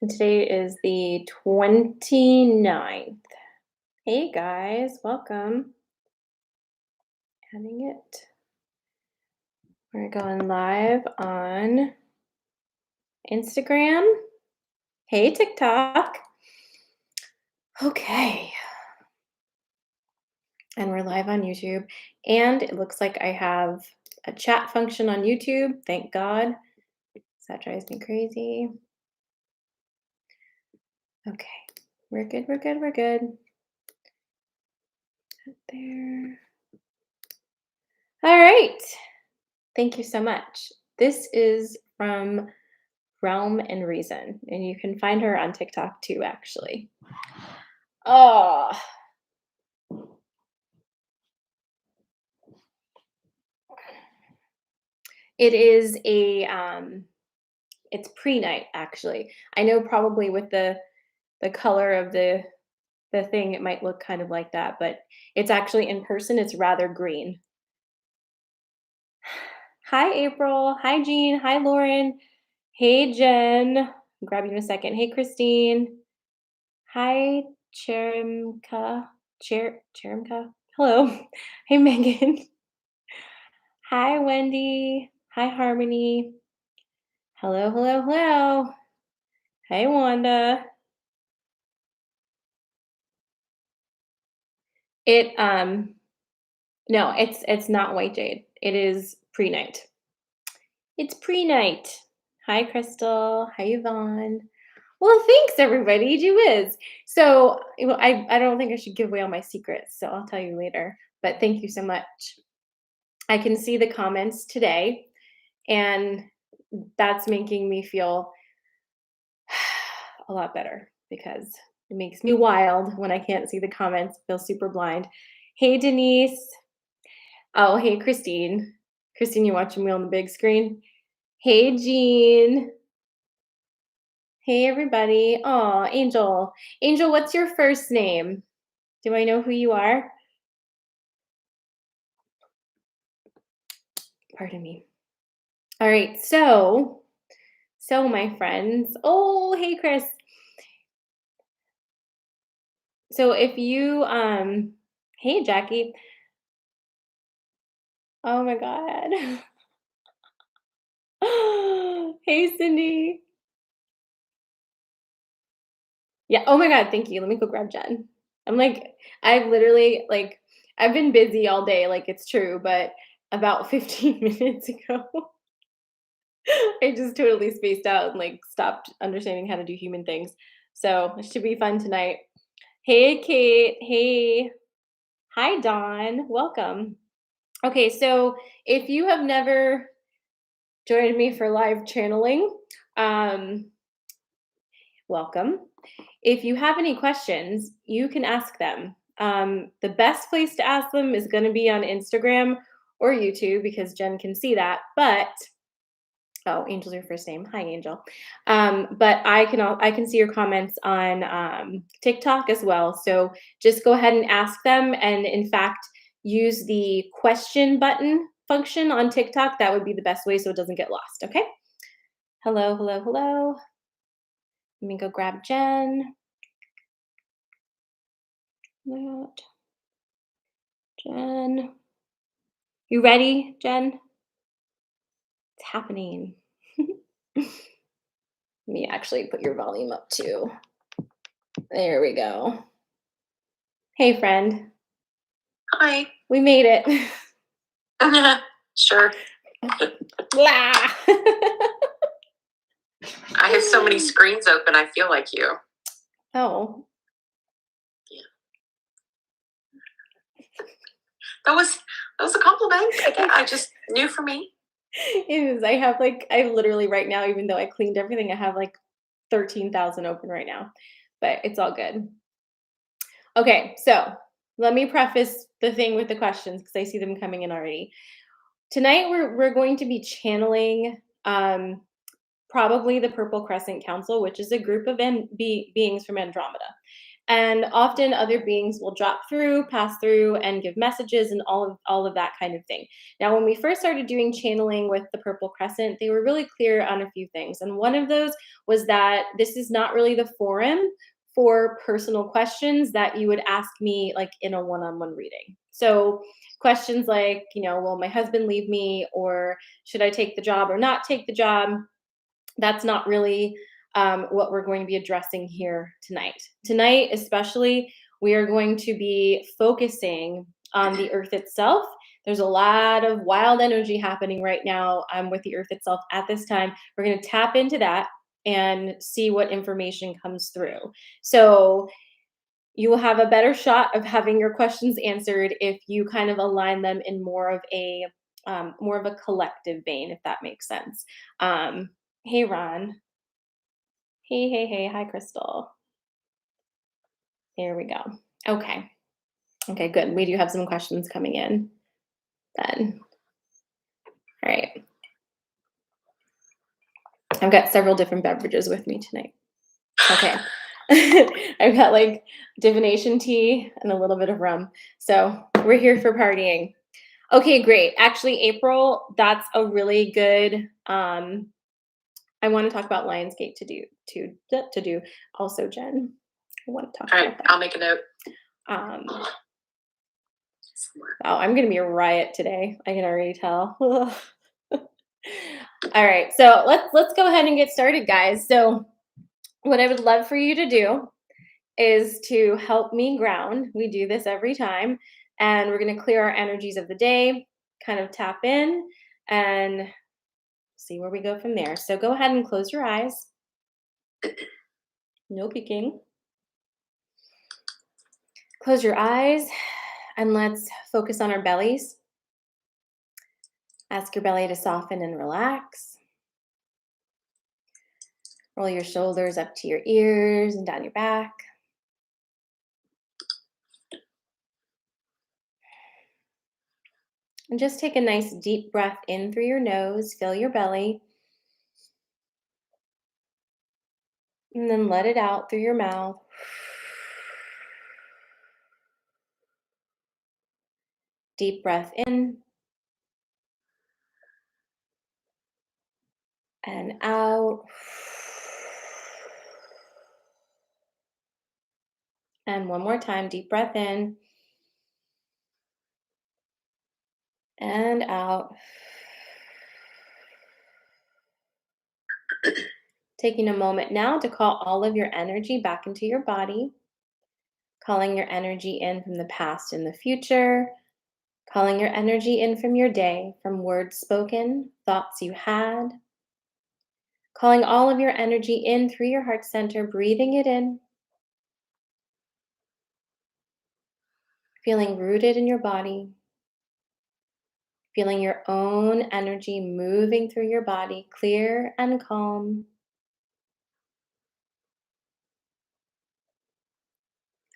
And today is the 29th. Hey guys, welcome. Adding it. We're going live on Instagram. Hey TikTok. Okay. And we're live on YouTube. And it looks like I have a chat function on YouTube. Thank God. That drives me crazy. Okay. We're good. We're good. There. All right. Thank you so much. This is from Realm and Reason, and you can find her on TikTok too, actually. Oh, it is it's pre-night actually. I know probably with the color of the thing, it might look kind of like that, but it's actually in person. It's rather green. Hi, April. Hi, Jean. Hi, Lauren. Hey, Jen. I'll grab you in a second. Hey, Christine. Hi, Cherimka. Hello. Hey, Megan. Hi, Wendy. Hi, Harmony. Hello. Hey, Wanda. It no, it's not white jade. It is pre-night. It's pre-night. Hi, Crystal. Hi, Yvonne. Well, thanks everybody. Gee whiz. So I don't think I should give away all my secrets, so I'll tell you later. But thank you so much. I can see the comments today, and that's making me feel a lot better because it makes me wild when I can't see the comments, feel super blind. Hey, Denise. Oh, hey, Christine. Christine, you watching me on the big screen? Hey, Jean. Hey, everybody. Oh, Angel. Angel, what's your first name? Do I know who you are? Pardon me. All right, so my friends. Oh, hey, Chris. So if you hey, Jackie. Oh my God. Hey, Cindy. Yeah. Oh my God. Thank you. Let me go grab Jen. I'm like, I've literally I've been busy all day. Like it's true, but about 15 minutes ago, I just totally spaced out and like stopped understanding how to do human things. So it should be fun tonight. Hey, Kate. Hey. Hi, Dawn. Welcome. Okay, so if you have never joined me for live channeling, um, welcome. If you have any questions, you can ask them. The best place to ask them is going to be on Instagram or YouTube because Jen can see that. But oh, Angel's your first name. Hi, Angel. But I can see your comments on TikTok as well. So just go ahead and ask them, and in fact, use the question button function on TikTok. That would be the best way so it doesn't get lost. Okay. Hello. Let me go grab Jen. Not Jen. You ready, Jen? It's happening. Let me actually put your volume up too. There we go. Hey, friend. Hi. We made it. Sure. Blah. I have so many screens open, I feel like you. Oh. Yeah. That was a compliment. I just new for me. It is. I have I literally right now, even though I cleaned everything, I have 13,000 open right now, but it's all good. Okay, so let me preface the thing with the questions because I see them coming in already. Tonight we're going to be channeling probably the Purple Crescent Council, which is a group of beings from Andromeda. And often other beings will drop through, pass through, and give messages and all of that kind of thing. Now, when we first started doing channeling with the Purple Crescent, they were really clear on a few things. And one of those was that this is not really the forum for personal questions that you would ask me like in a one-on-one reading. So questions like, will my husband leave me, or should I take the job or not take the job? That's not really what we're going to be addressing here tonight. Tonight, especially, we are going to be focusing on the earth itself. There's a lot of wild energy happening right now with the earth itself at this time. We're going to tap into that and see what information comes through. So you will have a better shot of having your questions answered if you kind of align them in more of a collective vein, if that makes sense. Hey, Ron. Hey, hey, hey. Hi, Crystal. Here we go. Okay. Okay, good. We do have some questions coming in then. All right. I've got several different beverages with me tonight. Okay. I've got like divination tea and a little bit of rum. So we're here for partying. Okay, great. Actually, April, that's a really good I want to talk about Lionsgate to do also, Jen. I want to talk All about right, that. I'll make a note. Um, wow, I'm gonna be a riot today. I can already tell. All right, so let's go ahead and get started, guys. So what I would love for you to do is to help me ground. We do this every time, and we're gonna clear our energies of the day, kind of tap in, and see where we go from there. So go ahead and close your eyes. No peeking. Close your eyes and let's focus on our bellies. Ask your belly to soften and relax. Roll your shoulders up to your ears and down your back. And just take a nice deep breath in through your nose, fill your belly. And then let it out through your mouth. Deep breath in and out. And one more time, deep breath in and out. Taking a moment now to call all of your energy back into your body. Calling your energy in from the past and the future. Calling your energy in from your day, from words spoken, thoughts you had. Calling all of your energy in through your heart center, breathing it in. Feeling rooted in your body. Feeling your own energy moving through your body, clear and calm.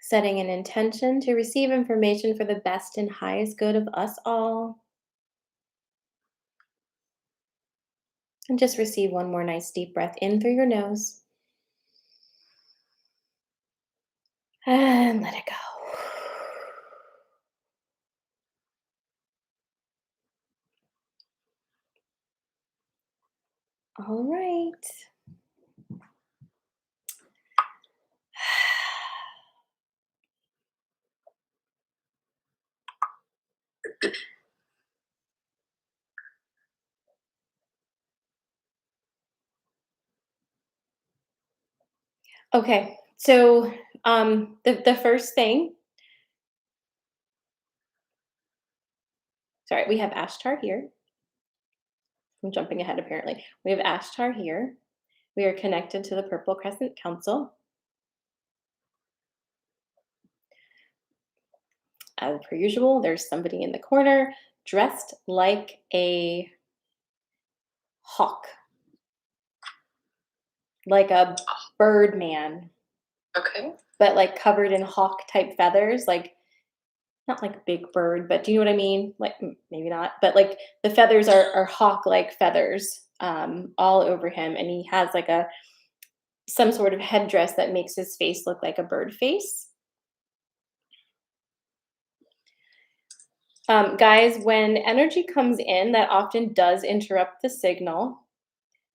Setting an intention to receive information for the best and highest good of us all. And just receive one more nice deep breath in through your nose. And let it go. All right. Okay, so the first thing, sorry, we have Ashtar here. I'm jumping ahead apparently. We have Ashtar here. We are connected to the Purple Crescent Council. As per usual, there's somebody in the corner dressed like a hawk, like a bird man, Okay. but like covered in hawk type feathers, like not like big bird, but do you know what I mean? Like maybe not, but like the feathers are hawk like feathers all over him, and he has like some sort of headdress that makes his face look like a bird face. Guys, when energy comes in, that often does interrupt the signal.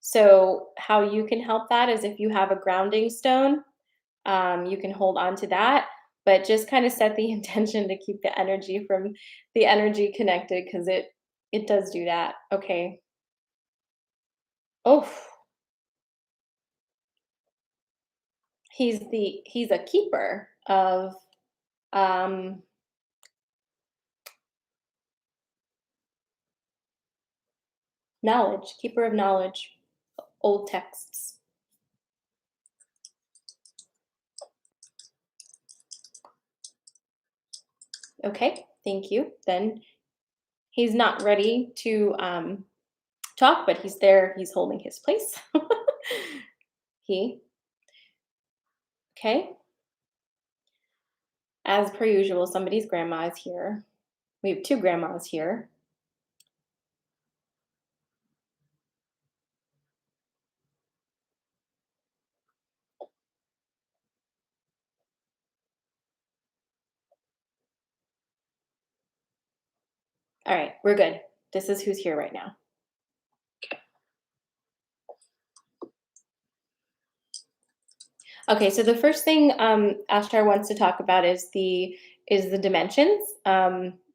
So, how you can help that is if you have a grounding stone, you can hold on to that, but just kind of set the intention to keep the energy connected because it does do that. Okay. Oh, he's a keeper of um knowledge, keeper of knowledge, old texts. Okay, thank you. Then he's not ready to talk, but he's there, he's holding his place. he okay. As per usual, somebody's grandma is here. We have two grandmas here. All right, we're good. This is who's here right now. Okay, so the first thing Ashtar wants to talk about is the dimensions.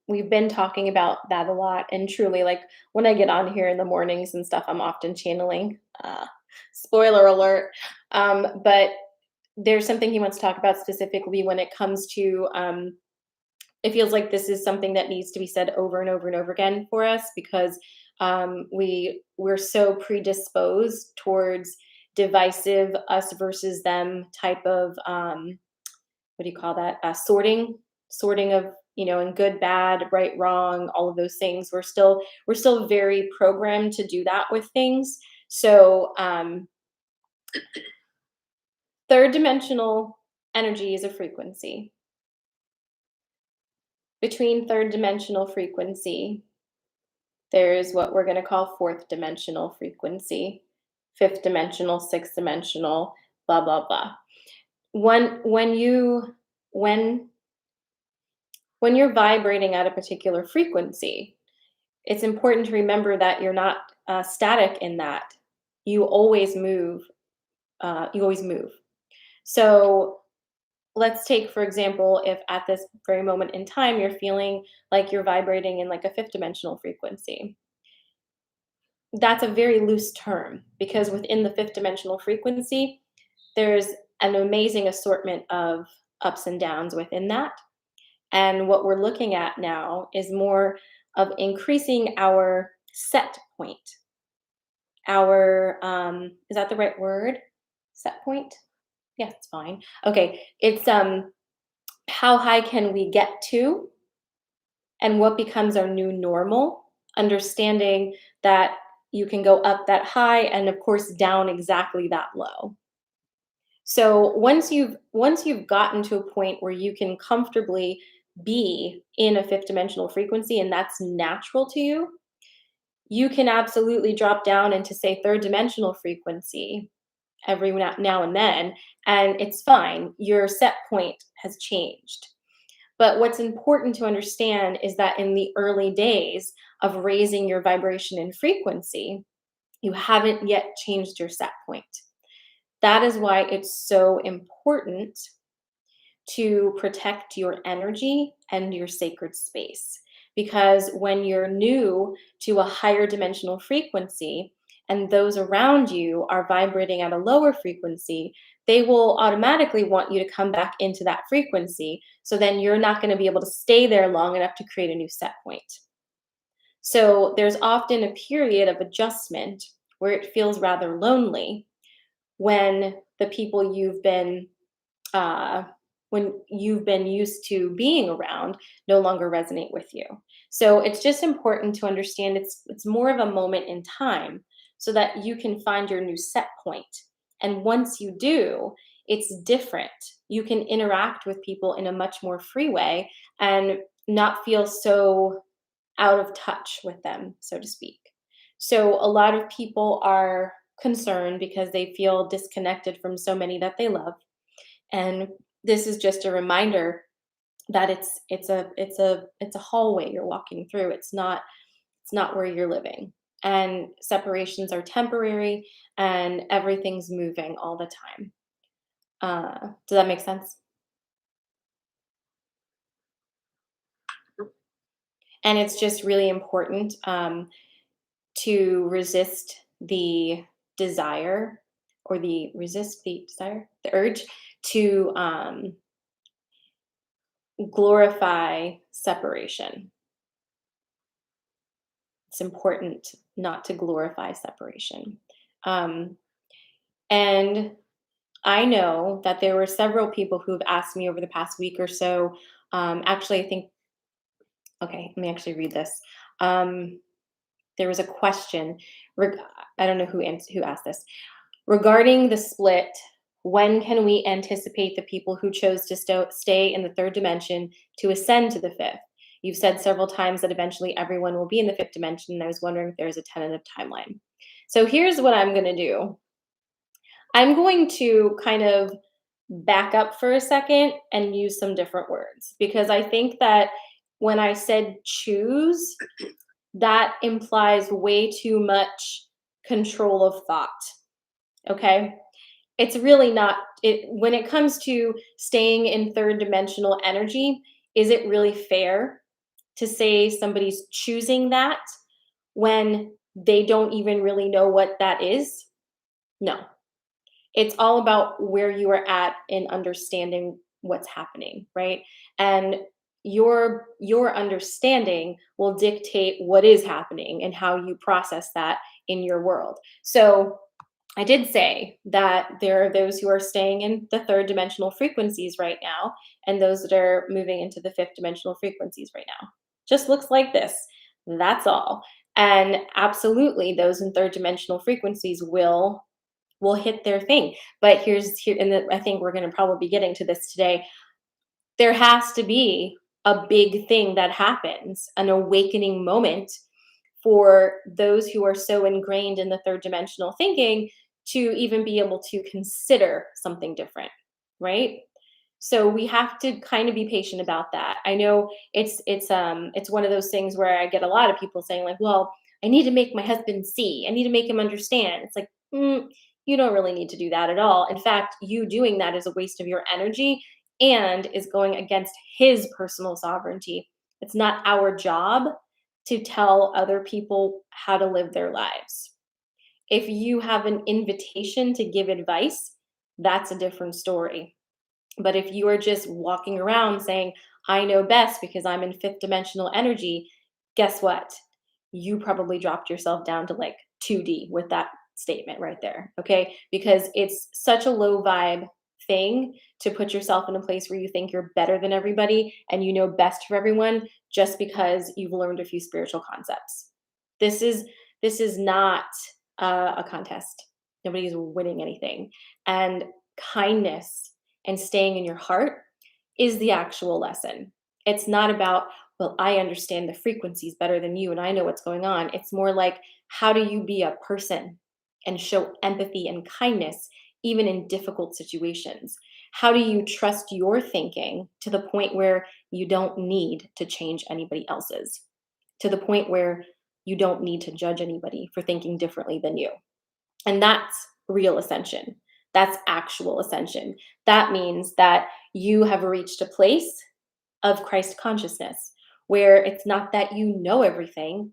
We've been talking about that a lot, and truly, like when I get on here in the mornings and stuff, I'm often channeling. Spoiler alert! But there's something he wants to talk about specifically when it comes to. It feels like this is something that needs to be said over and over and over again for us because we're so predisposed towards divisive us versus them type of what do you call that sorting of in good bad right wrong all of those things. We're still very programmed to do that with things. So third dimensional energy is a frequency. Between third dimensional frequency, there's what we're going to call fourth dimensional frequency, fifth dimensional, sixth dimensional, blah blah blah. When when you're vibrating at a particular frequency, it's important to remember that you're not static in that. You always move. You always move. So let's take, for example, if at this very moment in time you're feeling like you're vibrating in like a fifth dimensional frequency. That's a very loose term because within the fifth dimensional frequency, there's an amazing assortment of ups and downs within that. And what we're looking at now is more of increasing our set point. Our, is that the right word? Set point? Yeah, it's fine. Okay, it's how high can we get to and what becomes our new normal, understanding that you can go up that high and of course down exactly that low. So once you've gotten to a point where you can comfortably be in a fifth dimensional frequency and that's natural to you, you can absolutely drop down into say third dimensional frequency every now and then, and it's fine. Your set point has changed. But what's important to understand is that in the early days of raising your vibration and frequency, you haven't yet changed your set point. That is why it's so important to protect your energy and your sacred space. Because when you're new to a higher dimensional frequency and those around you are vibrating at a lower frequency, they will automatically want you to come back into that frequency. So then you're not going to be able to stay there long enough to create a new set point. So there's often a period of adjustment where it feels rather lonely when the people uh, you've been used to being around no longer resonate with you. So it's just important to understand it's more of a moment in time so that you can find your new set point. And once you do, it's different. You can interact with people in a much more free way and not feel so out of touch with them, so to speak. So a lot of people are concerned because they feel disconnected from so many that they love. And this is just a reminder that it's a hallway you're walking through. It's not where you're living. And separations are temporary and everything's moving all the time. Does that make sense? And it's just really important to desire resist the desire, the urge to glorify separation. It's important not to glorify separation. Um, and I know that there were several people who've asked me over the past week or so. Actually, I think, okay, let me actually read this. Um, there was a question. reg- I don't know who asked this. Regarding the split, when can we anticipate the people who chose to stay in the third dimension to ascend to the fifth? You've said several times that eventually everyone will be in the fifth dimension, and I was wondering if there's a tentative timeline. So here's what I'm going to do. I'm going to kind of back up for a second and use some different words because I think that when I said choose, that implies way too much control of thought. Okay? It's really not it when it comes to staying in third dimensional energy, is it really fair to say somebody's choosing that when they don't even really know what that is? No. It's all about where you are at in understanding what's happening, right? And your understanding will dictate what is happening and how you process that in your world. So I did say that there are those who are staying in the third dimensional frequencies right now, and those that are moving into the fifth dimensional frequencies right now. Just looks like this. That's all. And absolutely, those in third dimensional frequencies will hit their thing. But I think we're going to probably be getting to this today. There has to be a big thing that happens, an awakening moment for those who are so ingrained in the third dimensional thinking to even be able to consider something different, right? So we have to kind of be patient about that. I know it's one of those things where I get a lot of people saying like, "Well, I need to make my husband see. I need to make him understand." It's like, you don't really need to do that at all. In fact, you doing that is a waste of your energy and is going against his personal sovereignty. It's not our job to tell other people how to live their lives. If you have an invitation to give advice, that's a different story. But if you are just walking around saying, I know best because I'm in fifth dimensional energy, guess what? You probably dropped yourself down to like 2D with that statement right there. Okay. Because it's such a low vibe thing to put yourself in a place where you think you're better than everybody and you know best for everyone just because you've learned a few spiritual concepts. This is not a contest. Nobody's winning anything. And kindness and staying in your heart is the actual lesson. It's not about, well, I understand the frequencies better than you and I know what's going on. It's more like, how do you be a person and show empathy and kindness even in difficult situations? How do you trust your thinking to the point where you don't need to change anybody else's? To the point where you don't need to judge anybody for thinking differently than you. And that's real ascension. That's actual ascension. That means that you have reached a place of Christ consciousness where it's not that you know everything,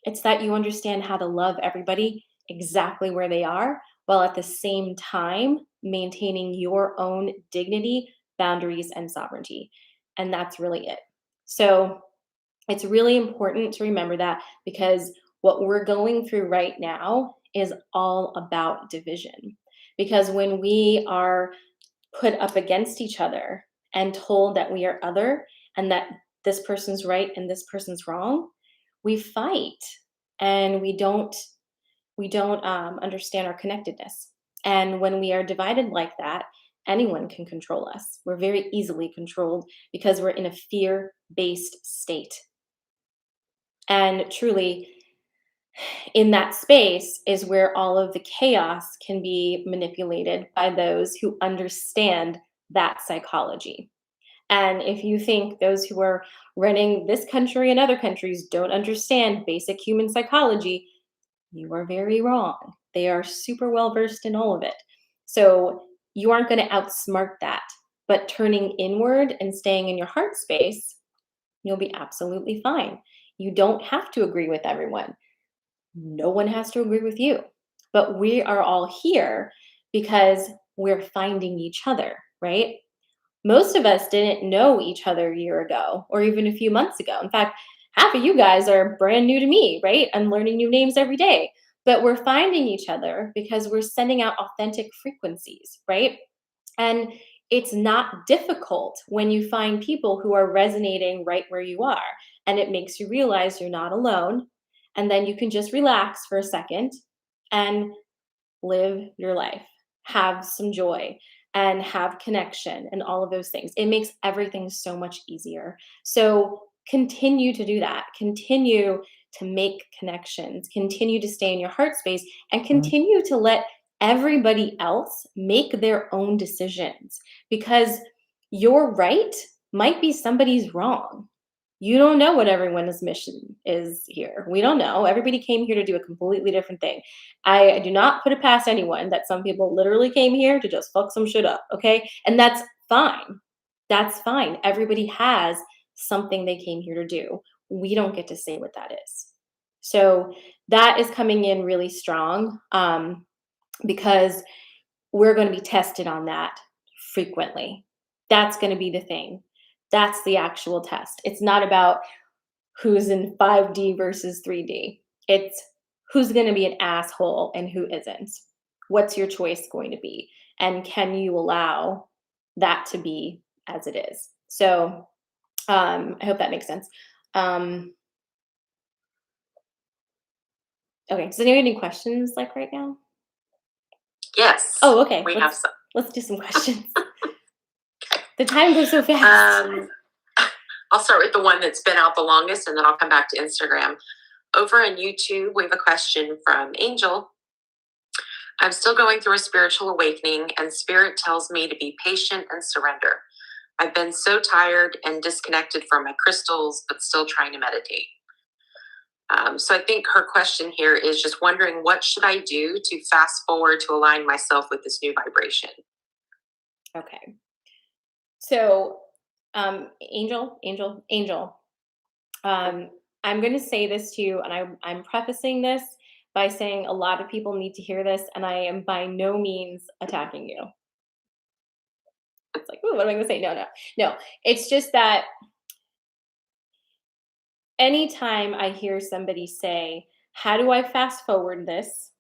it's that you understand how to love everybody exactly where they are, while at the same time maintaining your own dignity, boundaries, and sovereignty. And that's really it. So it's really important to remember that because what we're going through right now is all about division. Because when we are put up against each other and told that we are other and that this person's right and this person's wrong, we fight and we don't understand our connectedness. And when we are divided like that, anyone can control us. We're very easily controlled because we're in a fear based state. And truly, In that space is where all of the chaos can be manipulated by those who understand that psychology. And if you think those who are running this country and other countries don't understand basic human psychology, you are very wrong. They are super well versed in all of it. So you aren't going to outsmart that. But turning inward and staying in your heart space, you'll be absolutely fine. You don't have to agree with everyone. No one has to agree with you. But we are all here because we're finding each other, right? Most of us didn't know each other a year ago or even a few months ago. In fact, half of you guys are brand new to me, right? I'm learning new names every day. But we're finding each other because we're sending out authentic frequencies, right? And it's not difficult when you find people who are resonating right where you are. And it makes you realize you're not alone. And then you can just relax for a second and live your life, have some joy, and have connection and all of those things. It makes everything so much easier. So continue to do that. Continue to make connections, continue to stay in your heart space, and continue to let everybody else make their own decisions because your right might be somebody's wrong. You don't know what everyone's mission is here. We don't know. Everybody came here to do a completely different thing. I do not put it past anyone that some people literally came here to just fuck some shit up, okay? And that's fine. That's fine. Everybody has something they came here to do. We don't get to say what that is. So that is coming in really strong because we're going to be tested on that frequently. That's going to be the thing. That's the actual test. It's not about who's in 5D versus 3D. It's who's going to be an asshole and who isn't. What's your choice going to be? And can you allow that to be as it is? So I hope that makes sense. Um, okay. Does anyone have any questions like right now? Yes. Oh, okay. We have some. Let's do some questions. The time goes so fast. I'll start with the one that's been out the longest and then I'll come back to Instagram. Over on YouTube, we have a question from Angel. I'm still going through a spiritual awakening, and spirit tells me to be patient and surrender. I've been so tired and disconnected from my crystals, but still trying to meditate. So I think her question here is just wondering, what should I do to fast forward to align myself with this new vibration? Okay. So, Angel, I'm going to say this to you, and I'm prefacing this by saying a lot of people need to hear this, and I am by no means attacking you. It's like, ooh, what am I going to say? No. It's just that anytime I hear somebody say, "How do I fast forward this?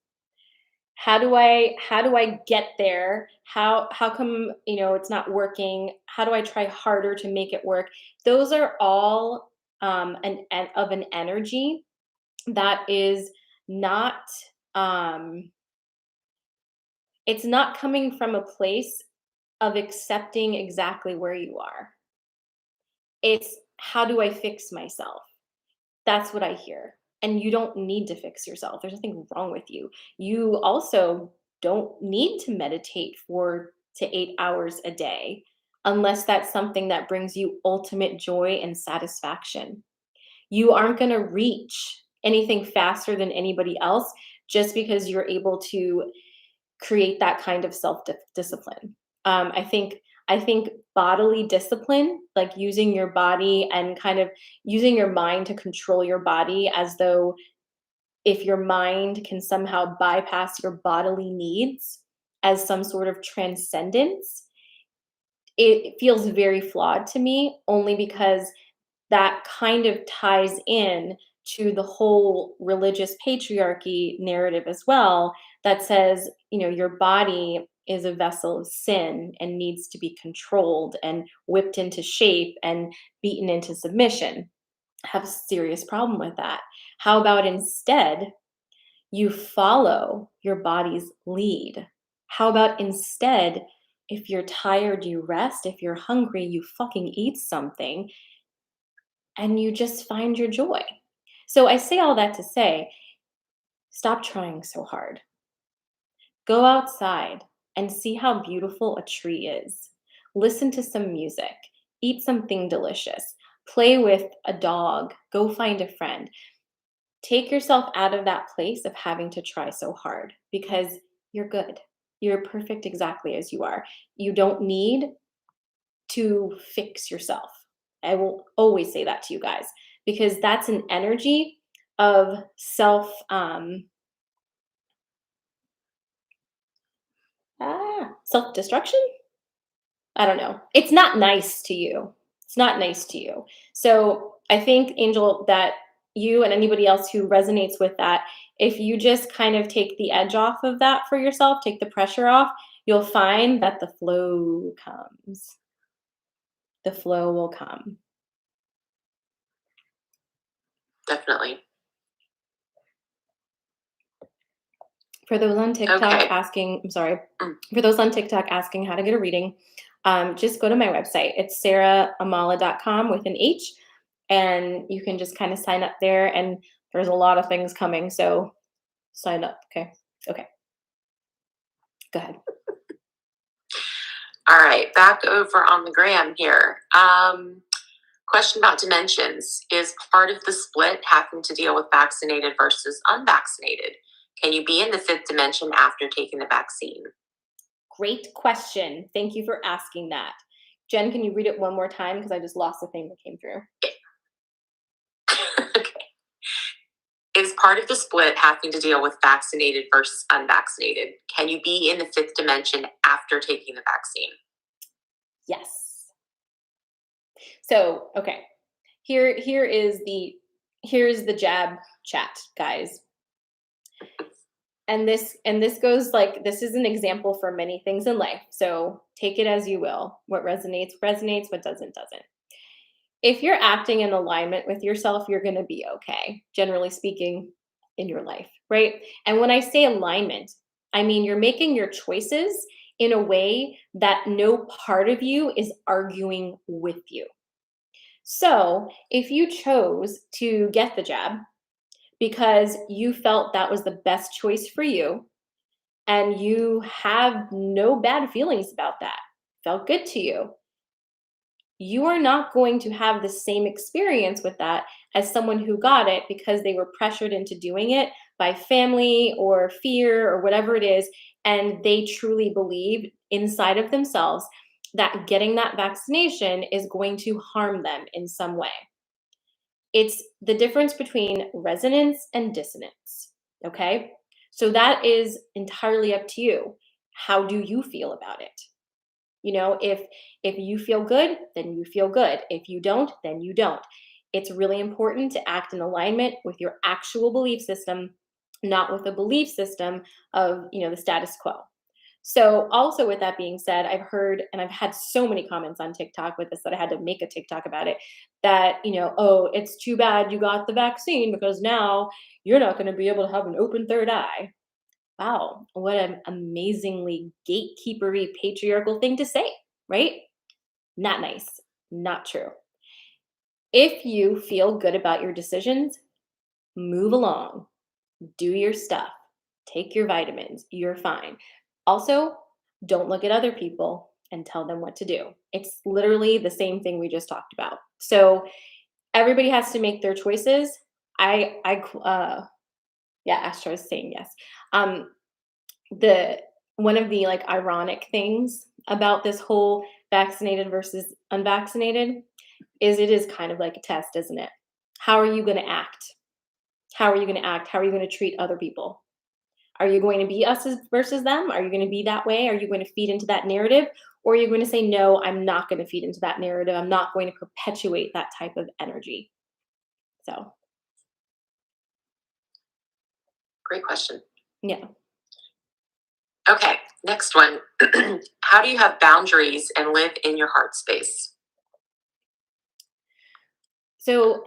How do I get there? How come, it's not working? How do I try harder to make it work?" Those are all an energy that is not um it's not coming from a place of accepting exactly where you are. It's how do I fix myself? That's what I hear. And you don't need to fix yourself. There's nothing wrong with you. You also don't need to meditate 4 to 8 hours a day unless that's something that brings you ultimate joy and satisfaction. You aren't going to reach anything faster than anybody else just because you're able to create that kind of self discipline. I think bodily discipline, like using your body and kind of using your mind to control your body, as though if your mind can somehow bypass your bodily needs as some sort of transcendence, it feels very flawed to me, only because that kind of ties in to the whole religious patriarchy narrative as well, that says, your body is a vessel of sin and needs to be controlled and whipped into shape and beaten into submission. I have a serious problem with that. How about instead you follow your body's lead? How about instead, if you're tired, you rest. If you're hungry, you fucking eat something and you just find your joy. So I say all that to say, Stop trying so hard. Go outside and see how beautiful a tree is. Listen to some music. Eat something delicious. Play with a dog. Go find a friend. Take yourself out of that place of having to try so hard because you're good. You're perfect exactly as you are. You don't need to fix yourself. I will always say that to you guys because that's an energy of self destruction. I don't know. It's not nice to you. It's not nice to you. So I think, Angel, that you and anybody else who resonates with that, if you just kind of take the edge off of that for yourself, take the pressure off, you'll find that the flow comes. The flow will come. Definitely. For those on TikTok Okay. asking, I'm sorry, for those on TikTok asking how to get a reading, just go to my website. It's sarahamala.com with an H, and you can just kind of sign up there. And there's a lot of things coming, so sign up. Okay. Okay. Go ahead. All right, back over on the gram here. Question about dimensions. Is part of the split having to deal with vaccinated versus unvaccinated? Can you be in the fifth dimension after taking the vaccine? Great question. Thank you for asking that. Jen, can you read it one more time? Because I just lost the thing that came through. Okay. Is part of the split having to deal with vaccinated versus unvaccinated? Can you be in the fifth dimension after taking the vaccine? Yes. So, okay. Here's the jab chat, guys. And this goes like, this is an example for many things in life. So take it as you will. What resonates, resonates, what doesn't, doesn't. If you're acting in alignment with yourself, you're going to be okay, generally speaking, in your life, right? And when I say alignment, I mean you're making your choices in a way that no part of you is arguing with you. So if you chose to get the jab because you felt that was the best choice for you, and you have no bad feelings about that, felt good to you are not going to have the same experience with that as someone who got it because they were pressured into doing it by family or fear or whatever it is. And they truly believe inside of themselves that getting that vaccination is going to harm them in some way. It's the difference between resonance and dissonance. Okay. So that is entirely up to you. How do you feel about it? You know, if you feel good, then you feel good. If you don't, then you don't. It's really important to act in alignment with your actual belief system, not with the belief system of, the status quo. So also with that being said, I've heard and I've had so many comments on TikTok with this that I had to make a TikTok about it that, oh, it's too bad you got the vaccine because now you're not going to be able to have an open third eye. Wow, what an amazingly gatekeepery patriarchal thing to say, right? Not nice, not true. If you feel good about your decisions, move along, do your stuff, take your vitamins, you're fine. Also, don't look at other people and tell them what to do. It's literally the same thing we just talked about. So everybody has to make their choices. Astro is saying yes. The one of the like ironic things about this whole vaccinated versus unvaccinated is it is kind of like a test, isn't it? How are you going to act? How are you going to act? How are you going to treat other people? Are you going to be us versus them? Are you going to be that way? Are you going to feed into that narrative? Or are you going to say, no, I'm not going to feed into that narrative. I'm not going to perpetuate that type of energy. So. Great question. Yeah. Okay, next one. How do you have boundaries and live in your heart space? So,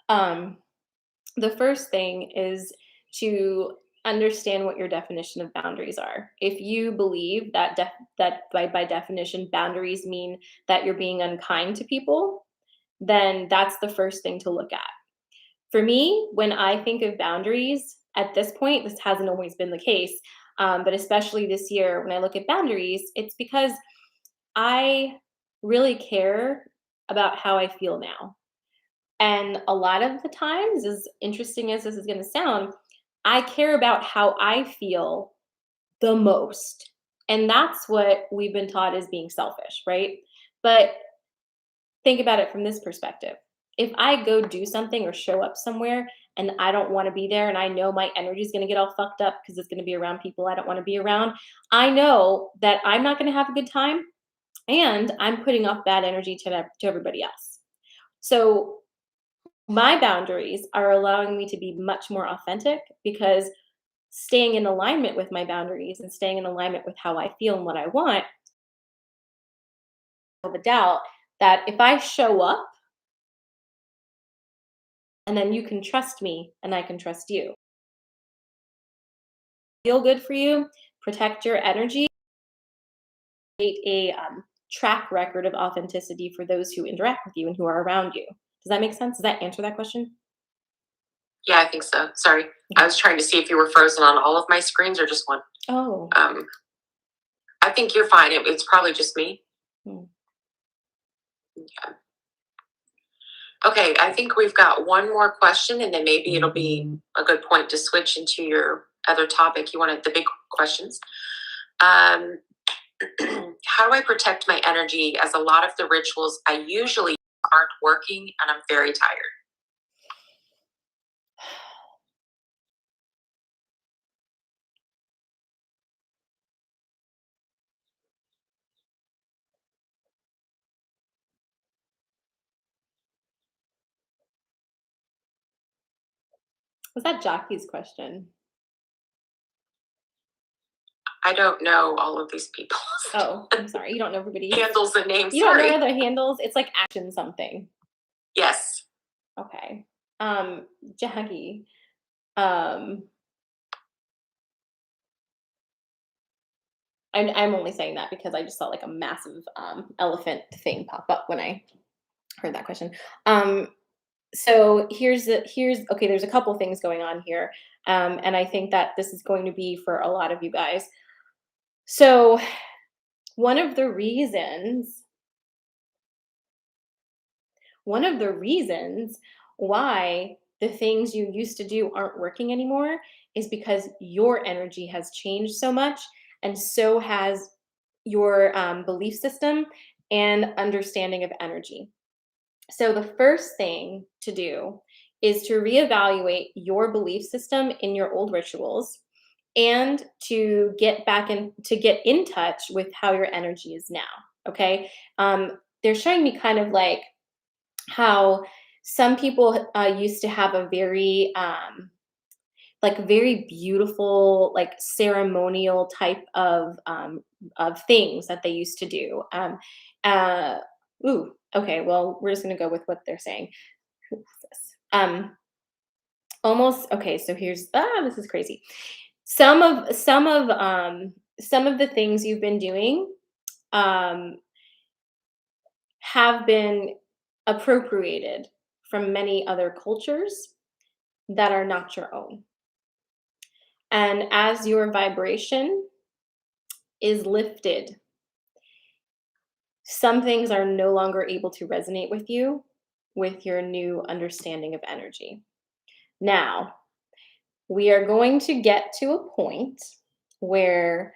the first thing is to understand what your definition of boundaries are. If you believe that by definition boundaries mean that you're being unkind to people, then that's the first thing to look at. For me, when I think of boundaries, at this point, this hasn't always been the case, but especially this year when I look at boundaries, it's because I really care about how I feel now. And a lot of the times, as interesting as this is going to sound, I care about how I feel the most. And that's what we've been taught as being selfish, right? But think about it from this perspective. If I go do something or show up somewhere and I don't want to be there and I know my energy is going to get all fucked up because it's going to be around people I don't want to be around, I know that I'm not going to have a good time and I'm putting off bad energy to everybody else. So my boundaries are allowing me to be much more authentic because staying in alignment with my boundaries and staying in alignment with how I feel and what I want, I have a doubt that if I show up and then you can trust me and I can trust you. Feel good for you, protect your energy, create a track record of authenticity for those who interact with you and who are around you. Does that make sense? Does that answer that question? Yeah, I think so. Sorry. I was trying to see if you were frozen on all of my screens or just one. Oh. I think you're fine. It's probably just me. Hmm. Yeah. Okay, I think we've got one more question, and then maybe it'll be a good point to switch into your other topic. You wanted the big questions. How do I protect my energy as a lot of the rituals I usually aren't working and I'm very tired? Was that Jackie's question? I don't know all of these people. Oh, I'm sorry. You don't know everybody. Handles and names. You don't Sorry. know their handles? It's like action something. Yes. Okay. Jackie. I'm only saying that because I just saw like a massive elephant thing pop up when I heard that question. So here's okay, there's a couple things going on here. And I think that this is going to be for a lot of you guys. So one of the reasons why the things you used to do aren't working anymore is because your energy has changed so much, and so has your belief system and understanding of energy. So, the first thing to do is to reevaluate your belief system in your old rituals and to get in touch with how your energy is now. Okay. They're showing me kind of how some people used to have a very very beautiful like ceremonial type of things that they used to do. Uh, ooh, okay. Well, we're just gonna go with what they're saying. Who is this? Almost okay. So here's this is crazy. Some of the things you've been doing um, have been appropriated from many other cultures that are not your own. And as your vibration is lifted, some things are no longer able to resonate with you with your new understanding of energy. Now, we are going to get to a point where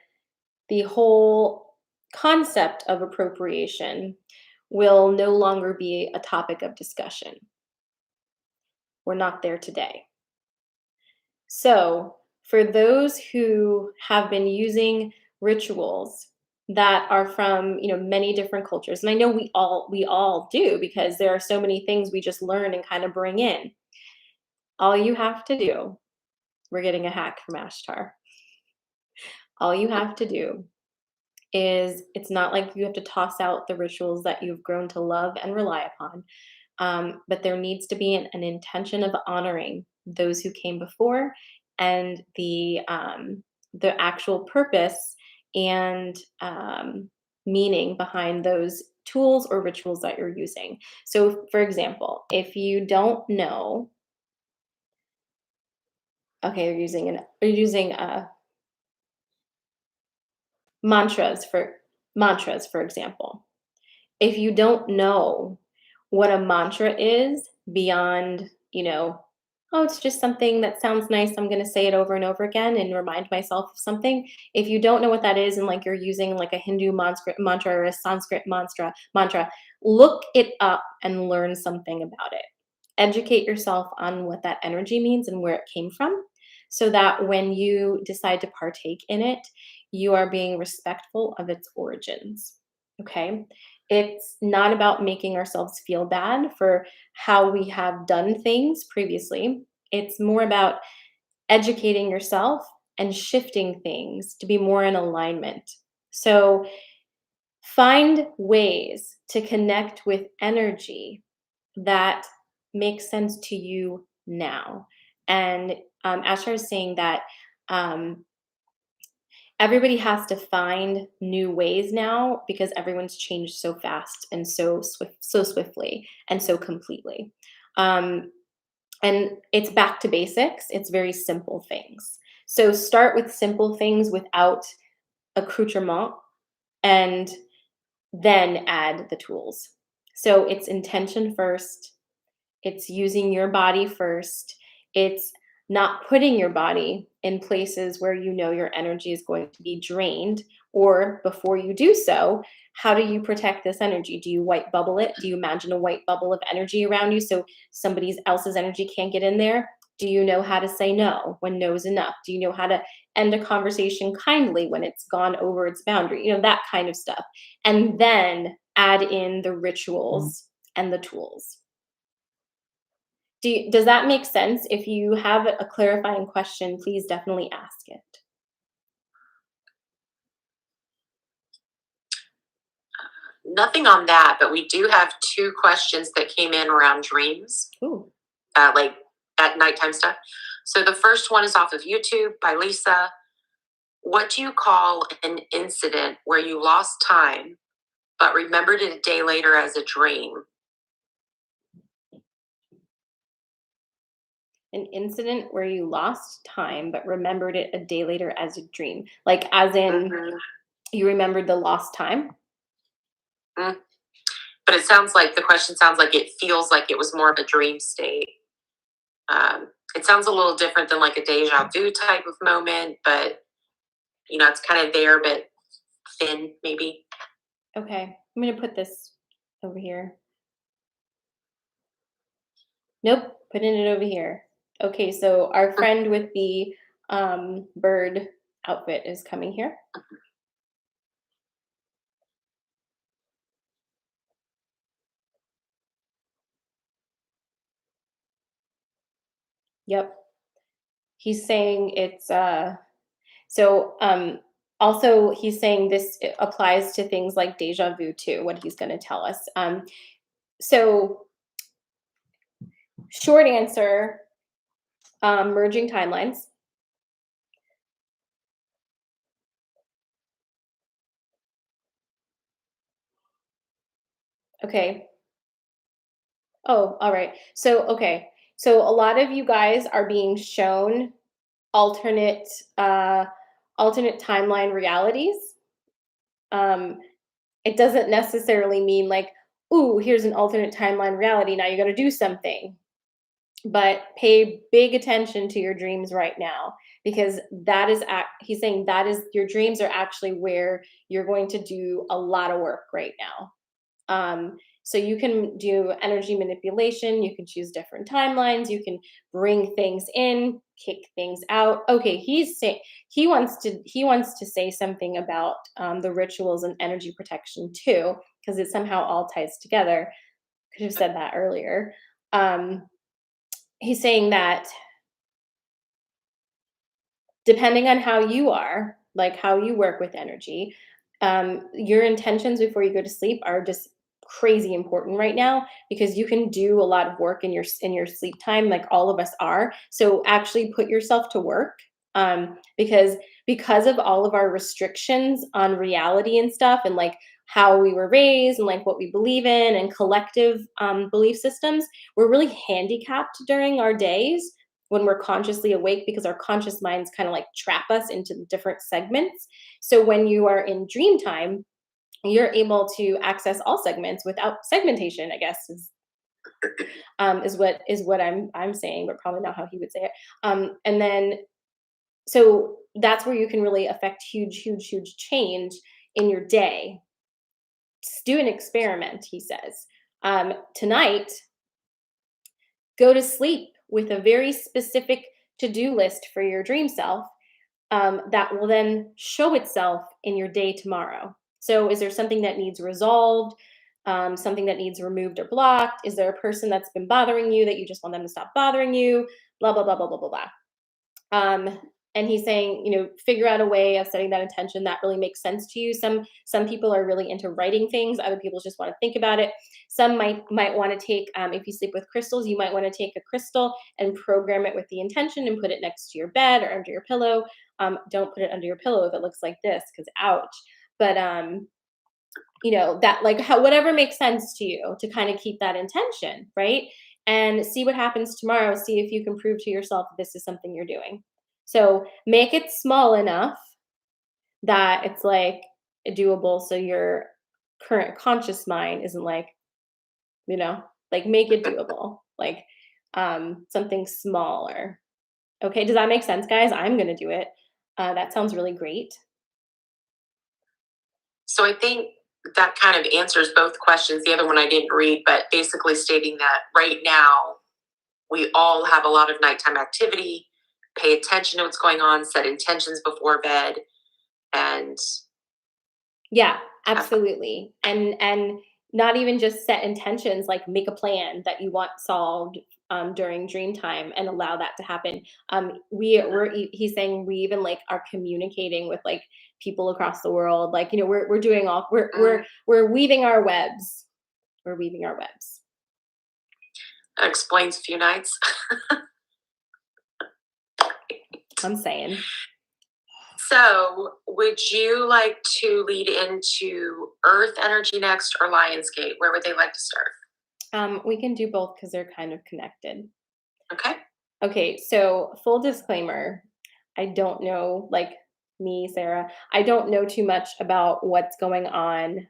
the whole concept of appropriation will no longer be a topic of discussion. We're not there today. So, for those who have been using rituals that are from, many different cultures, and I know we all do because there are so many things we just learn and kind of bring in. All you have to do, we're getting a hack from Ashtar. All you have to do is it's not like you have to toss out the rituals that you've grown to love and rely upon. But there needs to be an intention of honoring those who came before and the actual purpose and meaning behind those tools or rituals that you're using. So, for example, if you don't know, Okay, you're using mantras for example. If you don't know what a mantra is beyond, oh, it's just something that sounds nice. I'm going to say it over and over again and remind myself of something. If you don't know what that is and like you're using like a Hindu mantra or a Sanskrit mantra, look it up and learn something about it. Educate yourself on what that energy means and where it came from so that when you decide to partake in it, you are being respectful of its origins. Okay? It's not about making ourselves feel bad for how we have done things previously. It's more about educating yourself and shifting things to be more in alignment. So find ways to connect with energy that makes sense to you now. And Asher is saying that um, everybody has to find new ways now because everyone's changed so fast and so swiftly and so completely. Um, and it's back to basics. It's very simple things. So start with simple things without accoutrement and then add the tools. So it's intention first, it's using your body first. It's not putting your body in places where you know your energy is going to be drained. Or before you do so, how do you protect this energy? Do you white bubble it? Do you imagine a white bubble of energy around you so somebody else's energy can't get in there? Do you know how to say no when no is enough? Do you know how to end a conversation kindly when it's gone over its boundary? That kind of stuff. And then add in the rituals and the tools. Does that make sense? If you have a clarifying question, please definitely ask it. Nothing on that, but we do have two questions that came in around dreams, Ooh. like at nighttime stuff. So the first one is off of YouTube by Lisa. What do you call an incident where you lost time but remembered it a day later as a dream? An incident where you lost time but remembered it a day later as a dream. Like as in you remembered the lost time? Mm. But it sounds like the question sounds like it feels like it was more of a dream state. It sounds a little different than like a deja vu type of moment, but it's kind of there, but thin maybe. Okay, I'm gonna put this over here. Nope, putting it over here. Okay, so our friend with the bird outfit is coming here. Yep. He's saying it's so also he's saying this applies to things like deja vu too, what he's going to tell us. So short answer, merging timelines. Okay. Oh, all right. Okay. So a lot of you guys are being shown alternate uh alternate timeline realities. Um it doesn't necessarily mean like, ooh, here's an alternate timeline reality. Now you got to do something. But pay big attention to your dreams right now because he's saying that is your dreams are actually where you're going to do a lot of work right now. So you can do energy manipulation, you can choose different timelines, you can bring things in, kick things out. Okay, he wants to say something about the rituals and energy protection too, because it somehow all ties together. Could have said that earlier. He's saying that depending on how you are, like how you work with energy, your intentions before you go to sleep are just crazy important right now because you can do a lot of work in your sleep time, like all of us are. So actually put yourself to work, because of all of our restrictions on reality and stuff, and like how we were raised and like what we believe in and collective belief systems, we're really handicapped during our days when we're consciously awake, because our conscious minds kind of like trap us into different segments. So when you are in dream time, you're able to access all segments without segmentation, I guess is what I'm saying, but probably not how he would say it. And then so that's where you can really affect huge change in your day. Just do an experiment, he says. Tonight, go to sleep with a very specific to-do list for your dream self, that will then show itself in your day tomorrow. So, is there something that needs resolved? Something that needs removed or blocked? Is there a person that's been bothering you that you just want them to stop bothering you? Blah, blah, blah, blah, blah, blah, blah. Um, and he's saying, figure out a way of setting that intention that really makes sense to you. Some people are really into writing things. Other people just want to think about it. Some might want to take, if you sleep with crystals, you might want to take a crystal and program it with the intention and put it next to your bed or under your pillow. Don't put it under your pillow if it looks like this, because ouch. But that, like, whatever makes sense to you, to kind of keep that intention, right? And see what happens tomorrow. See if you can prove to yourself that this is something you're doing. So make it small enough that it's like doable, so your current conscious mind isn't like, like, make it doable, like something smaller. Okay, does that make sense, guys? I'm gonna do it. That sounds really great. So I think that kind of answers both questions. The other one I didn't read, but basically stating that right now we all have a lot of nighttime activity. Pay attention to what's going on, set intentions before bed, and Yeah, absolutely. And not even just set intentions, like make a plan that you want solved during dream time and allow that to happen. He's saying we even like are communicating with like people across the world. Like, we're doing all we're weaving our webs. We're weaving our webs. that explains a few nights. I'm saying. So, would you like to lead into Earth energy next or Lionsgate? Where would they like to start? We can do both because they're kind of connected. Okay. Okay, so full disclaimer, I don't know, like me, Sarah, I don't know too much about what's going on,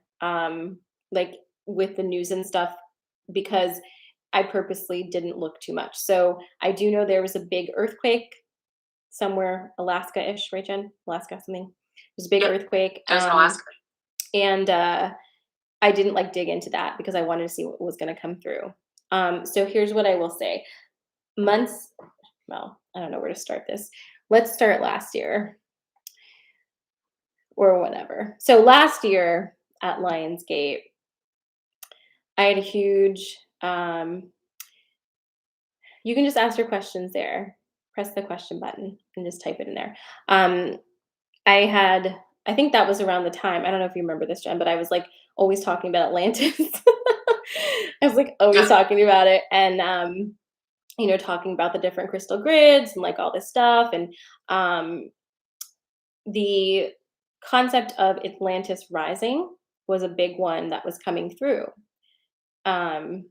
like with the news and stuff, because I purposely didn't look too much. So I do know there was a big earthquake somewhere, Alaska-ish, right, Jen? Alaska, something. There's a big Yep. earthquake. There's Alaska. And I didn't like dig into that because I wanted to see what was going to come through. So here's what I will say. Well, I don't know where to start this. Let's start last year or whatever. So last year at Lionsgate, I had a huge, you can just ask your questions there. Press the question button and just type it in there. I think that was around the time, I don't know if you remember this, Jen, but I was like always talking about Atlantis. I was like always talking about it. And, talking about the different crystal grids and like all this stuff. And the concept of Atlantis rising was a big one that was coming through. And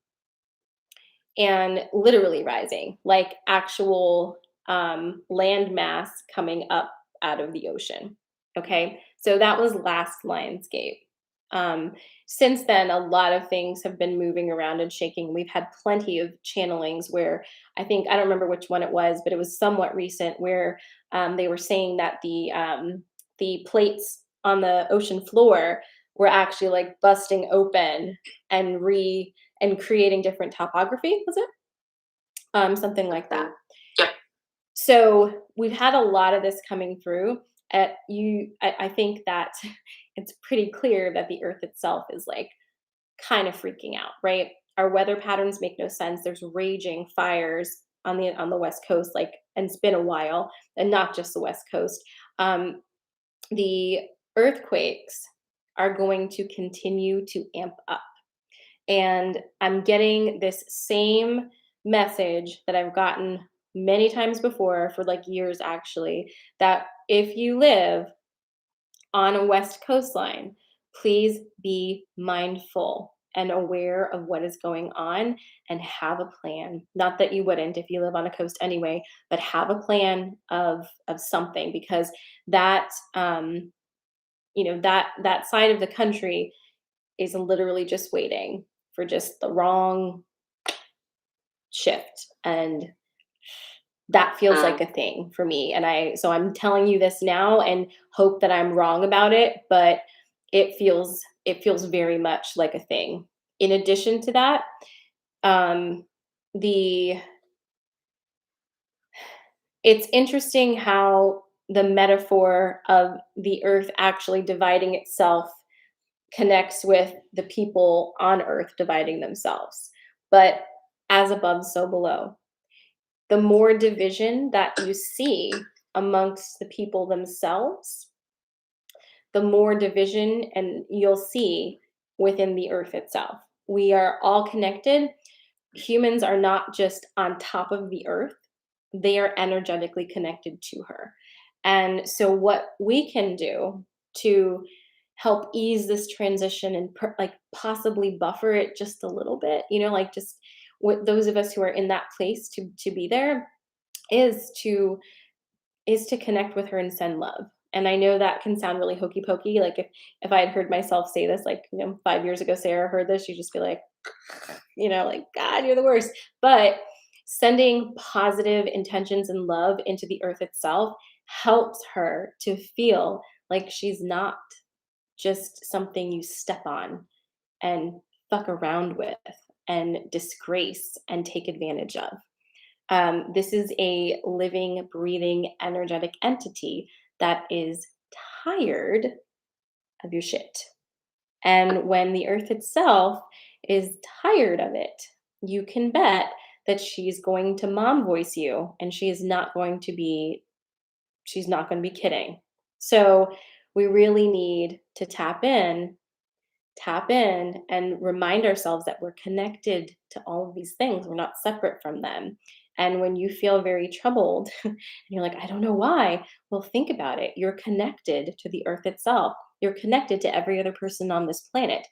literally rising, like actual land mass coming up out of the ocean. Okay, so that was last Lionsgate. Since then, a lot of things have been moving around and shaking. We've had plenty of channelings where I don't remember which one it was, but it was somewhat recent where they were saying that the plates on the ocean floor were actually like busting open and creating different topography. Was it something like that? Yep. So we've had a lot of this coming through. I think that it's pretty clear that the Earth itself is like kind of freaking out, right? Our weather patterns make no sense. There's raging fires on the West Coast, like, and it's been a while, and not just the West Coast. The earthquakes are going to continue to amp up. And I'm getting this same message that I've gotten many times before for like years actually, that if you live on a West coastline, please be mindful and aware of what is going on and have a plan. Not that you wouldn't if you live on a coast anyway, but have a plan of something, because that that side of the country is literally just waiting for just the wrong shift, and that feels like a thing for me. And I'm telling you this now and hope that I'm wrong about it, but it feels very much like a thing. In addition to that, um the it's interesting how the metaphor of the earth actually dividing itself connects with the people on earth dividing themselves. But as above, so below. The more division that you see amongst the people themselves, the more division and you'll see within the earth itself. We are all connected. Humans are not just on top of the earth, they are energetically connected to her. And so, what we can do to help ease this transition and like possibly buffer it just a little bit, like just with those of us who are in that place to be there, is to connect with her and send love. And I know that can sound really hokey pokey. Like if I had heard myself say this, like 5 years ago, Sarah heard this, she'd just be like, like, God, you're the worst. But sending positive intentions and love into the earth itself helps her to feel like she's not just something you step on and fuck around with and disgrace and take advantage of. This is a living, breathing, energetic entity that is tired of your shit. And when the earth itself is tired of it, you can bet that she's going to mom voice you, and she's not going to be kidding. So we really need to tap in and remind ourselves that we're connected to all of these things. We're not separate from them. And when you feel very troubled and you're like, I don't know why, well, think about it. You're connected to the earth itself, you're connected to every other person on this planet.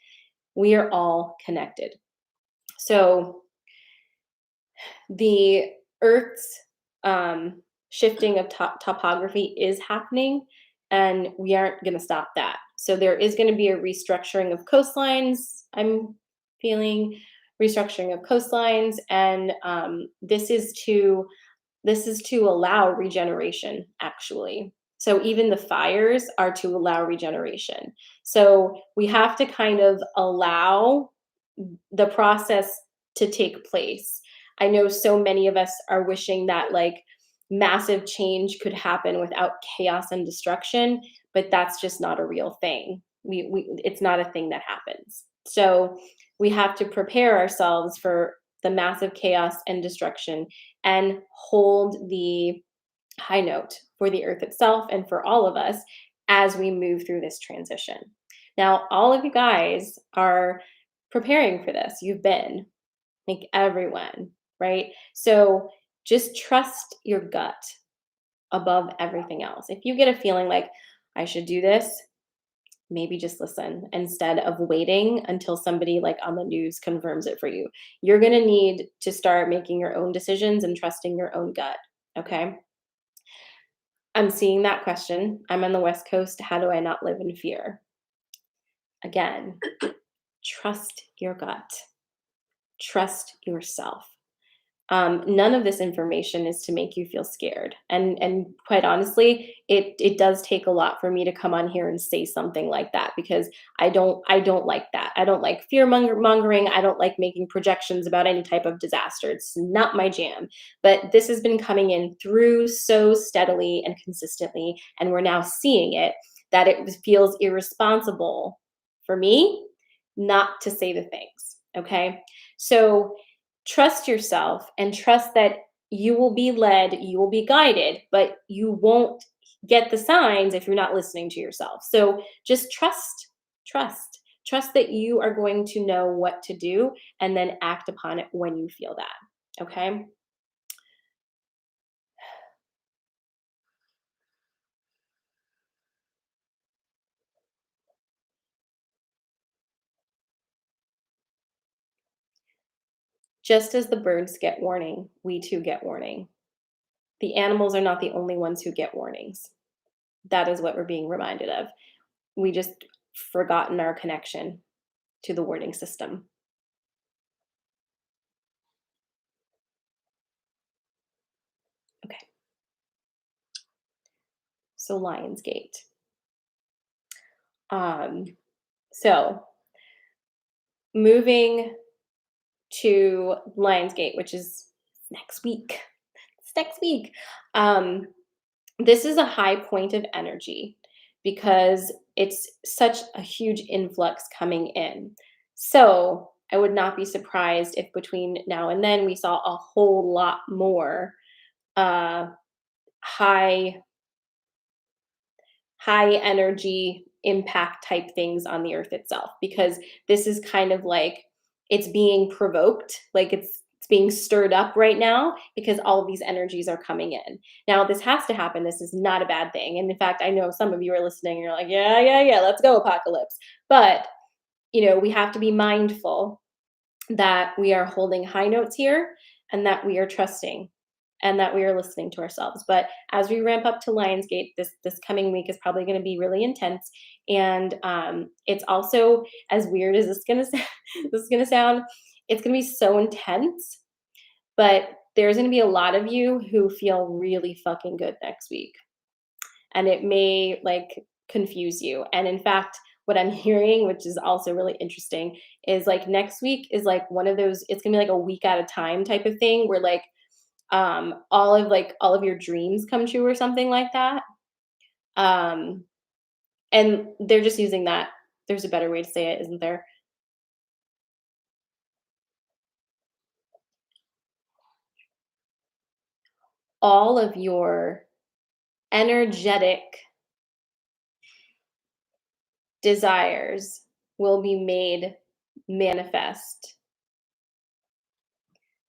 We are all connected. So the earth's shifting of topography is happening, and we aren't going to stop that. So there is going to be a restructuring of coastlines. I'm feeling restructuring of coastlines, and this is to allow regeneration, actually. So even the fires are to allow regeneration. So we have to kind of allow the process to take place. I know so many of us are wishing that like massive change could happen without chaos and destruction, but that's just not a real thing. It's not a thing that happens. So we have to prepare ourselves for the massive chaos and destruction and hold the high note for the earth itself and for all of us as we move through this transition. Now, all of you guys are preparing for this. You've been, like everyone, right? So just trust your gut above everything else. If you get a feeling like I should do this, maybe just listen instead of waiting until somebody like on the news confirms it for you. You're going to need to start making your own decisions and trusting your own gut. Okay. I'm seeing that question. I'm on the West Coast. How do I not live in fear? Again, trust your gut, trust yourself. None of this information is to make you feel scared. And quite honestly, it does take a lot for me to come on here and say something like that, because I don't like that. I don't like fear mongering. I don't like making projections about any type of disaster. It's not my jam. But this has been coming in through so steadily and consistently, and we're now seeing it, that it feels irresponsible for me not to say the things. Okay. So trust yourself and trust that you will be led, you will be guided, but you won't get the signs if you're not listening to yourself. So just trust that you are going to know what to do and then act upon it when you feel that. Okay. Just as the birds get warning, we too get warning. The animals are not the only ones who get warnings. That is what we're being reminded of. We just forgotten our connection to the warning system. Okay, so Lionsgate. Um, so moving to Lionsgate, which is next week. It's next week. Um, this is a high point of energy because it's such a huge influx coming in. So I would not be surprised if between now and then we saw a whole lot more uh, high high energy impact type things on the earth itself, because this is kind of like it's being provoked, like it's being stirred up right now because all of these energies are coming in. Now this has to happen. This is not a bad thing. And in fact, I know some of you are listening and you're like, yeah, yeah, yeah, let's go apocalypse. But, we have to be mindful that we are holding high notes here and that we are trusting and that we are listening to ourselves. But as we ramp up to Lionsgate, this coming week is probably going to be really intense, and it's also, as weird as this is going to sound, it's going to be so intense. But there's going to be a lot of you who feel really fucking good next week, and it may like confuse you. And in fact, what I'm hearing, which is also really interesting, is like next week is like one of those, it's gonna be like a week at a time type of thing where like all of your dreams come true or something like that. Um and they're just using that. There's a better way to say it, isn't there? All of your energetic desires will be made manifest.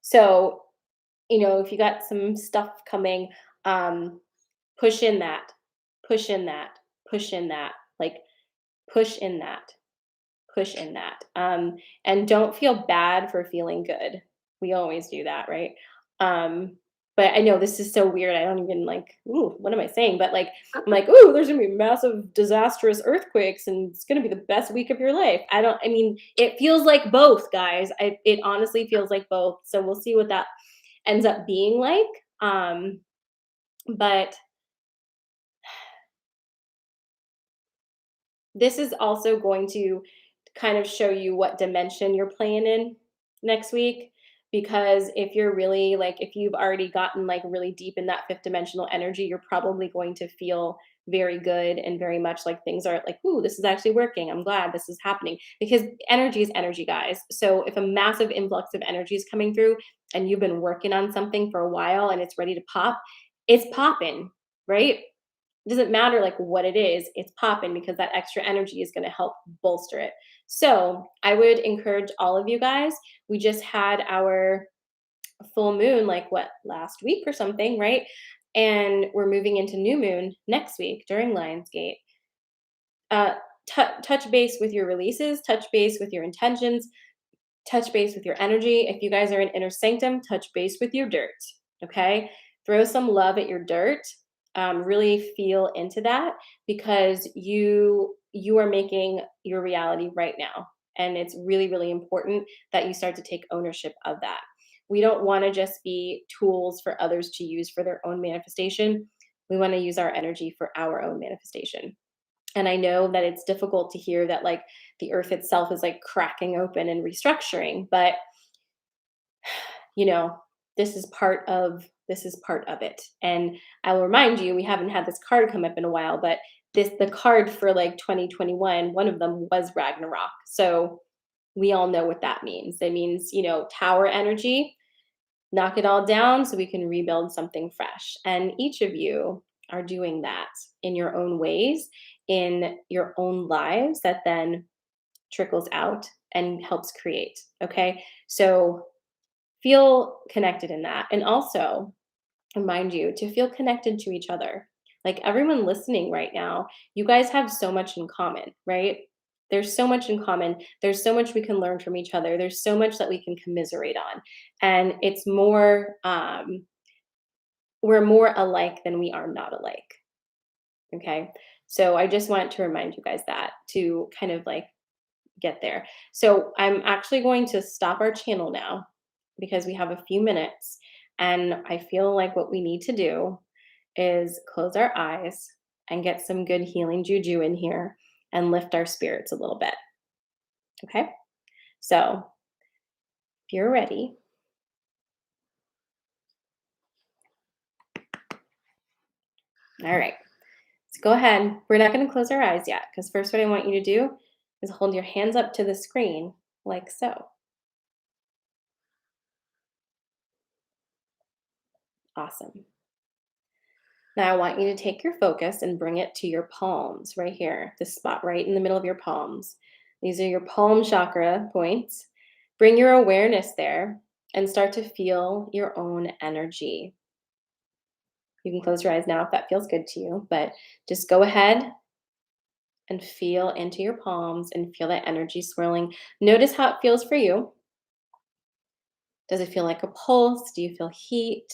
So, if you got some stuff coming, um, push in that, push in that, push in that, like push in that, push in that. And don't feel bad for feeling good. We always do that, right? Um, but I know this is so weird. I don't even like, ooh, what am I saying? But like, I'm like, ooh, there's gonna be massive, disastrous earthquakes, and it's gonna be the best week of your life. I mean, it feels like both, guys. It honestly feels like both. So we'll see what that ends up being like. But this is also going to kind of show you what dimension you're playing in next week. Because if you're really like, if you've already gotten like really deep in that fifth dimensional energy, you're probably going to feel very good and very much like things are like, ooh, this is actually working. I'm glad this is happening, because energy is energy, guys. So if a massive influx of energy is coming through and you've been working on something for a while and it's ready to pop, it's popping, right? It doesn't matter like what it is, it's popping because that extra energy is going to help bolster it. So I would encourage all of you guys. We just had our full moon, like what, last week or something, right? And we're moving into new moon next week during Lionsgate. uh Touch base with your releases, touch base with your intentions, touch base with your energy. If you guys are in inner sanctum, touch base with your dirt. Okay, throw some love at your dirt. Really feel into that, because you are making your reality right now, and it's really really important that you start to take ownership of that. We don't want to just be tools for others to use for their own manifestation. We want to use our energy for our own manifestation. And I know that it's difficult to hear that like the earth itself is like cracking open and restructuring, but you know, this is part of it. And I will remind you, we haven't had this card come up in a while, but the card for like 2021, one of them was Ragnarok. So we all know what that means. That means, tower energy, knock it all down so we can rebuild something fresh. And each of you are doing that in your own ways, in your own lives, that then trickles out and helps create. Okay. So feel connected in that. And also remind you to feel connected to each other. Like everyone listening right now, you guys have so much in common, right? there's so much in common. There's so much we can learn from each other. There's so much that we can commiserate on. And it's more, we're more alike than we are not alike. Okay. So I just want to remind you guys that to kind of like get there. So I'm actually going to stop our channel now because we have a few minutes. And I feel like what we need to do is close our eyes and get some good healing juju in here and lift our spirits a little bit. Okay. So if you're ready, all right, let's go ahead. We're not going to close our eyes yet because first, what I want you to do is hold your hands up to the screen like so. Awesome. Now I want you to take your focus and bring it to your palms right here, this spot right in the middle of your palms. These are your palm chakra points. Bring your awareness there and start to feel your own energy. You can close your eyes now if that feels good to you, but just go ahead and feel into your palms and feel that energy swirling. Notice how it feels for you. Does it feel like a pulse? Do you feel heat?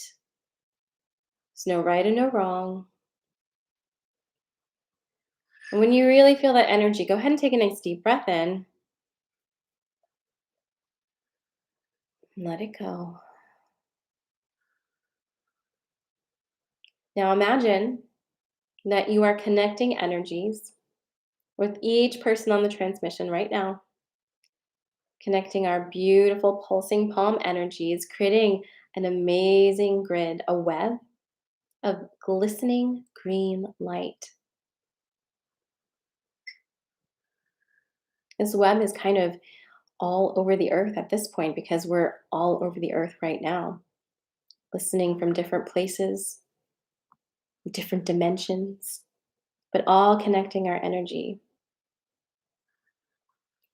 There's no right and no wrong. And when you really feel that energy, go ahead and take a nice deep breath in. And let it go. Now imagine that you are connecting energies with each person on the transmission right now, connecting our beautiful pulsing palm energies, creating an amazing grid, a web of glistening green light. This web is kind of all over the earth at this point because we're all over the earth right now, listening from different places, different dimensions, but all connecting our energy.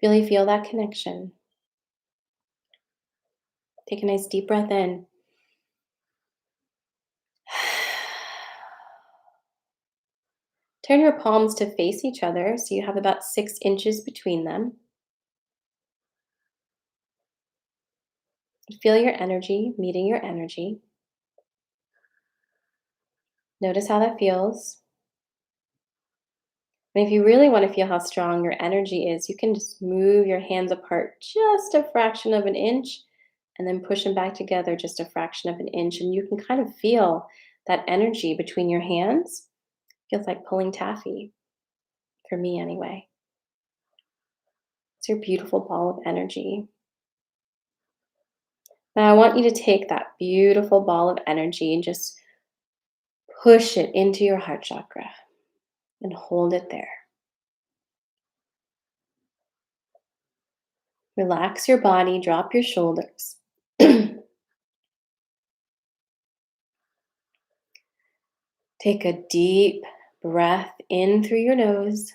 Really feel that connection. Take a nice deep breath in. Turn your palms to face each other so you have about 6 inches between them. Feel your energy meeting your energy. Notice how that feels. And if you really want to feel how strong your energy is, you can just move your hands apart just a fraction of an inch and then push them back together just a fraction of an inch. And you can kind of feel that energy between your hands. Feels like pulling taffy, for me anyway. It's your beautiful ball of energy. Now I want you to take that beautiful ball of energy and just push it into your heart chakra and hold it there. Relax your body, drop your shoulders. Take a deep breath in through your nose.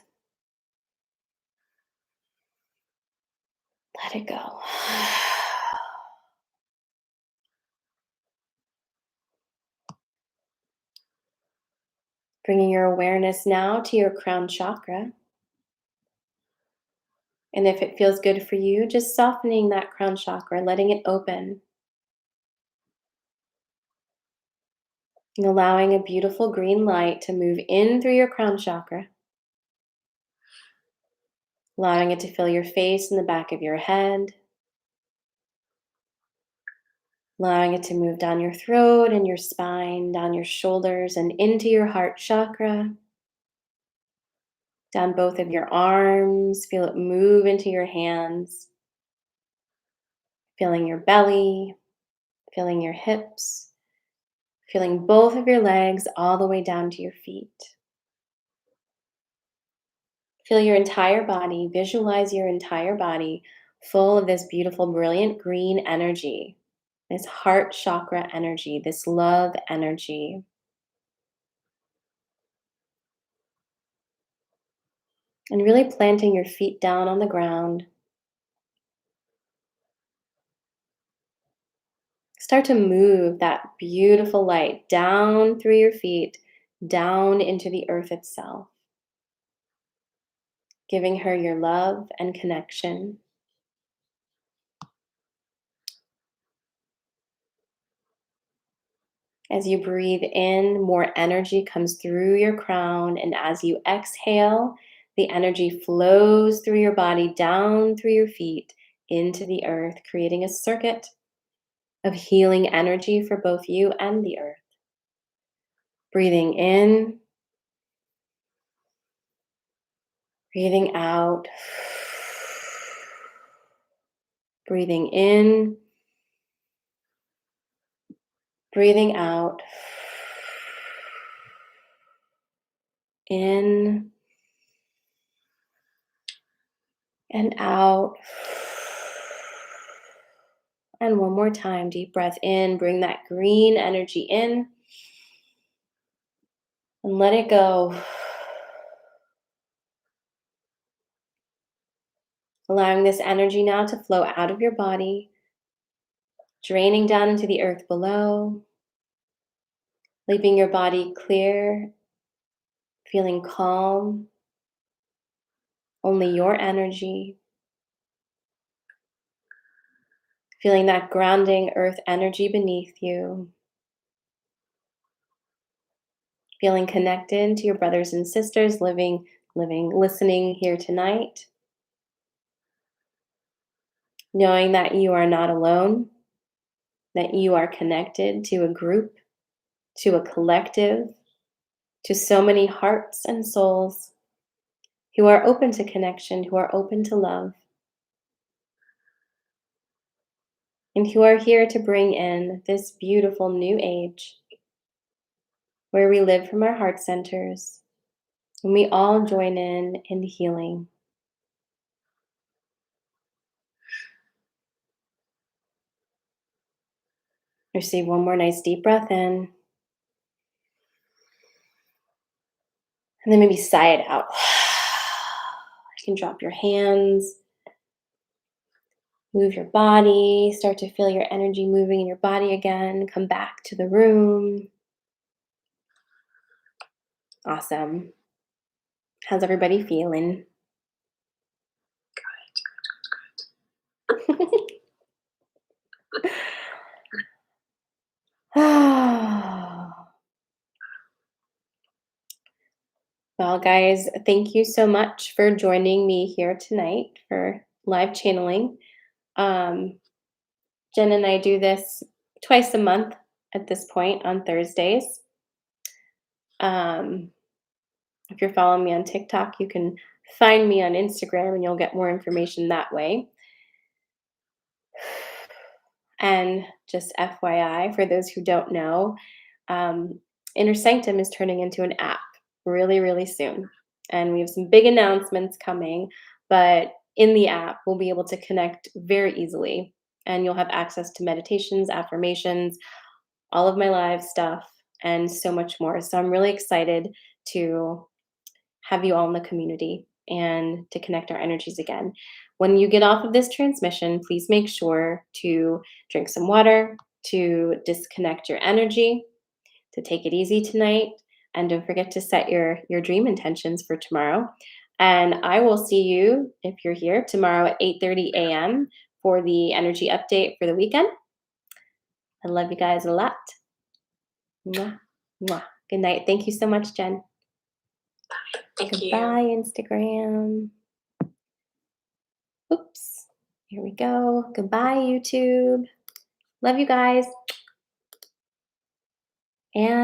Let it go. Bringing your awareness now to your crown chakra. And if it feels good for you, just softening that crown chakra, letting it open. And allowing a beautiful green light to move in through your crown chakra. Allowing it to fill your face and the back of your head. Allowing it to move down your throat and your spine, down your shoulders and into your heart chakra. Down both of your arms, feel it move into your hands. Feeling your belly, feeling your hips, feeling both of your legs all the way down to your feet. Feel your entire body, visualize your entire body full of this beautiful, brilliant green energy, this heart chakra energy, this love energy. And really planting your feet down on the ground. Start to move that beautiful light down through your feet, down into the earth itself. giving her your love and connection. As you breathe in, more energy comes through your crown, and as you exhale, the energy flows through your body, down through your feet, into the earth, creating a circuit of healing energy for both you and the earth. Breathing in, breathing out, breathing in, breathing out, in and out. And one more time, deep breath in, bring that green energy in and let it go. Allowing this energy now to flow out of your body, draining down into the earth below, leaving your body clear, feeling calm, only your energy, feeling that grounding earth energy beneath you, feeling connected to your brothers and sisters listening here tonight, knowing that you are not alone, that you are connected to a group, to a collective, to so many hearts and souls who are open to connection, who are open to love, and who are here to bring in this beautiful new age where we live from our heart centers and we all join in the healing. Receive one more nice deep breath in, and then maybe sigh it out. You can drop your hands, move your body, start to feel your energy moving in your body again. Come back to the room. Awesome. How's everybody feeling? Well, guys, thank you so much for joining me here tonight for live channeling. Um, Jen and I do this twice a month at this point on Thursdays. Um, if you're following me on TikTok, you can find me on Instagram and you'll get more information that way. And just FYI, for those who don't know, Inner Sanctum is turning into an app really, really soon. And we have some big announcements coming, but in the app, we'll be able to connect very easily. And you'll have access to meditations, affirmations, all of my live stuff, and so much more. So I'm really excited to have you all in the community and to connect our energies again. When you get off of this transmission, please make sure to drink some water, to disconnect your energy, to take it easy tonight, and don't forget to set your dream intentions for tomorrow. And I will see you, if you're here, tomorrow at 8:30 a.m. for the energy update for the weekend. I love you guys a lot. Mwah, mwah. Good night. Thank you so much, Jen. Thank you. Goodbye, Instagram. Oops. Here we go. Goodbye, YouTube. Love you guys. And